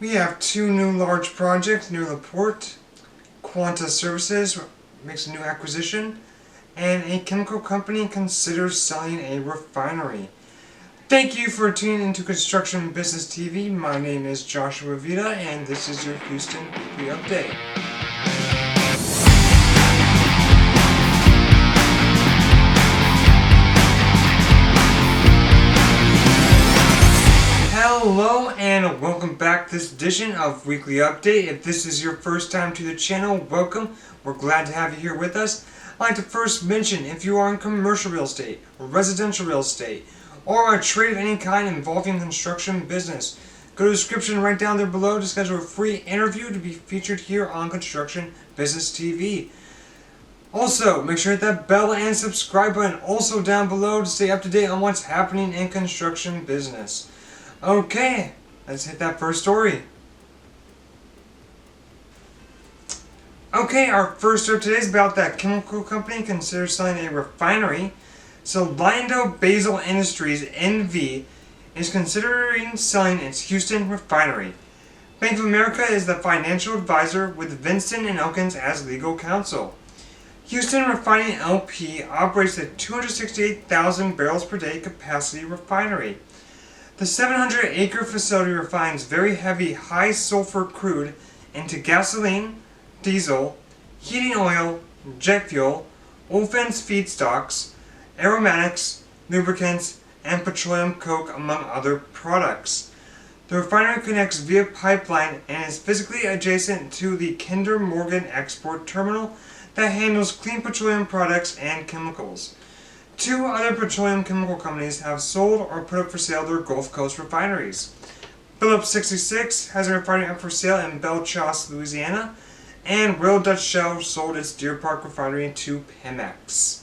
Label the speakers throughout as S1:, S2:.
S1: We have two new large projects near the port. Quanta Services makes a new acquisition, and a chemical company considers selling a refinery. Thank you for tuning into Construction Business TV. My name is Joshua Vita, and this is your Houston Weekly Update. Hello and welcome back to this edition of Weekly Update. If this is your first time to the channel, welcome. We're glad to have you here with us. I'd like to first mention, if you are in commercial real estate, residential real estate, or a trade of any kind involving construction business, go to the description right down there below to schedule a free interview to be featured here on Construction Business TV. Also, make sure to hit that bell and subscribe button also down below to stay up to date on what's happening in construction business. Okay, let's hit that first story. Okay, our first story today is about that chemical company considers selling a refinery. So LyondellBasell Industries NV is considering selling its Houston refinery. Bank of America is the financial advisor with Vincent & Elkins as legal counsel. Houston Refining LP operates a 268,000 barrels per day capacity refinery. The 700-acre facility refines very heavy, high-sulfur crude into gasoline, diesel, heating oil, jet fuel, olefins feedstocks, aromatics, lubricants, and petroleum coke, among other products. The refinery connects via pipeline and is physically adjacent to the Kinder Morgan export terminal that handles clean petroleum products and chemicals. Two other petroleum chemical companies have sold or put up for sale their Gulf Coast refineries. Phillips 66 has a refinery up for sale in Belchos, Louisiana, and Royal Dutch Shell sold its Deer Park refinery to Pemex.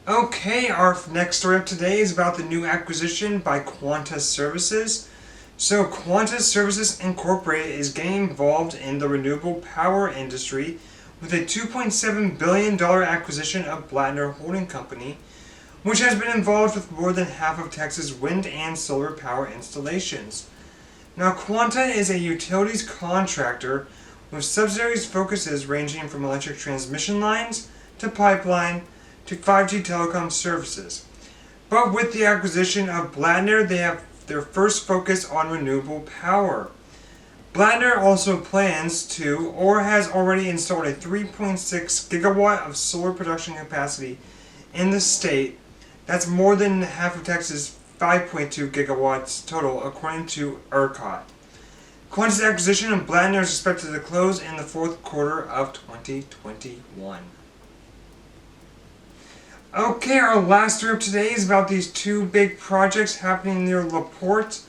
S1: Okay, our next story up today is about the new acquisition by Quanta Services. So Quanta Services Inc. is getting involved in the renewable power industry with a $2.7 billion acquisition of Blattner Holding Company, which has been involved with more than half of Texas' wind and solar power installations. Now, Quanta is a utilities contractor with subsidiaries focuses ranging from electric transmission lines to pipeline to 5G telecom services. But with the acquisition of Blattner, they have their first focus on renewable power. Blattner also plans to, or has already installed a 3.6 gigawatt of solar production capacity in the state. That's more than half of Texas' 5.2 gigawatts total, according to ERCOT. Quanta's acquisition of Blattner is expected to close in the fourth quarter of 2021. Okay, our last story of today is about these two big projects happening near La Porte.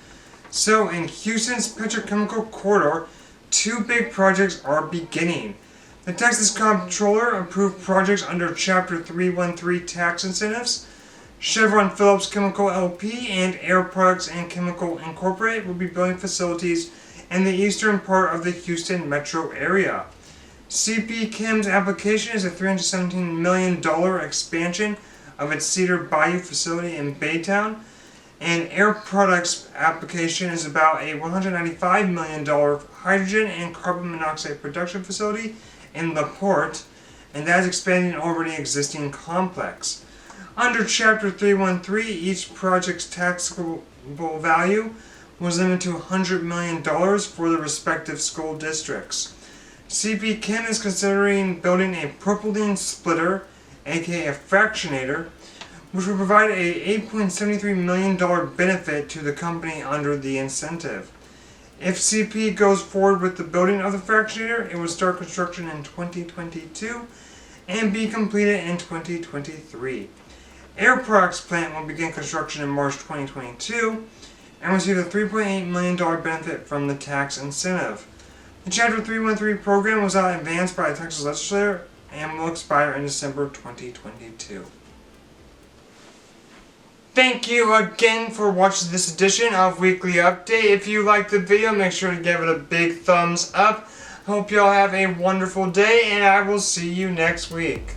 S1: So in Houston's petrochemical corridor, two big projects are beginning. The Texas Comptroller approved projects under Chapter 313 tax incentives. Chevron Phillips Chemical LP and Air Products and Chemical Incorporated will be building facilities in the eastern part of the Houston metro area. CP Chem's application is a $317 million expansion of its Cedar Bayou facility in Baytown, and Air Products application is about a $195 million hydrogen and carbon monoxide production facility in La Porte, and that is expanding an already existing complex. Under Chapter 313, each project's taxable value was limited to $100 million for the respective school districts. CP Chem is considering building a propylene splitter, aka a fractionator, which will provide a $8.73 million benefit to the company under the incentive. If CP goes forward with the building of the fractionator, it will start construction in 2022 and be completed in 2023. Air Products plant will begin construction in March 2022 and receive a $3.8 million benefit from the tax incentive. The Chapter 313 program was not advanced by the Texas legislature and will expire in December 2022. Thank you again for watching this edition of Weekly Update. If you liked the video, make sure to give it a big thumbs up. Hope you all have a wonderful day, and I will see you next week.